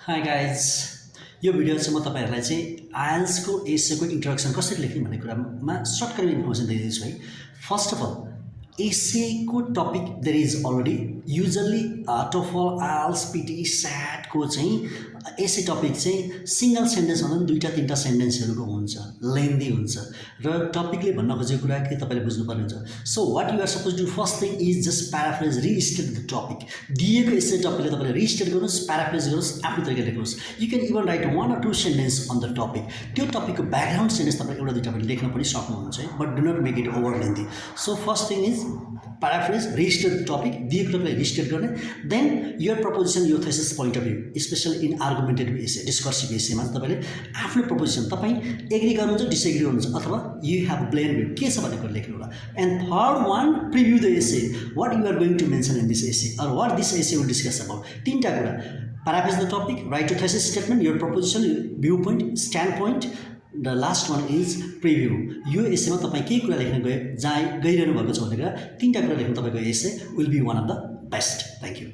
Hi guys यो video चाहिँ म तपाईँहरूलाई चाहिँ आइएल्सको एसेको इन्ट्रोडक्सन कसरी लेख्ने भन्ने कुरामा सर्टकट इन्फर्मेसन दिँदैछु है। फर्स्ट अफ अल एसेको topic there is already usually TOEFL IELTS PT स्याटको चाहिँ एसे टपिक चाहिँ सिंगल सेन्टेन्स भन्दा पनि दुईटा तीनटा सेन्टेन्सहरूको हुन्छ, लेन्दी हुन्छ र टपिकले भन्न खोजेको कुरा के तपाईँले बुझ्नुपर्ने हुन्छ। So what you are suppose to first thing is just paraphrase restate the topic. दिएको एसे टपिकले तपाईँले रिस्टेट गर्नुहोस्, प्याराफ्रेज गर्नुहोस्, आफ्नो तरिकाले लेख्नुहोस्। You can even write 1 or 2 sentence on the topic. त्यो टपिकको ब्याकग्राउन्ड सेन्टेन्स तपाईँ एउटा दुईटा पनि लेख्न पनि सक्नुहुन्छ है, but do not make it over lengthy. So first thing is paraphrase restate the topic, दिएको टपिकलाई रिस्टेट गर्ने, then your proposition your thesis point of view specially in argumentative essay discursive एसेमा तपाईँले आफ्नो प्रपोजिसन तपाईँ एग्री गर्नुहुन्छ disagree गर्नुहुन्छ अथवा यु हेभ ब्लेम भ्यू के छ भन्ने कुरा लेख्नु होला। And third one preview the essay, what you are going to mention in this essay or what this essay will discuss about. तीनटा कुरा, paraphrase the topic, write to thesis statement, your proposition, view point, stand point, the last one is preview. यो एसेमा तपाईँ केही कुरा लेख्न गइरहनु भएको छ भनेर तीनटा कुरा लेख्नु तपाईँको essay will be one of the best. Thank you.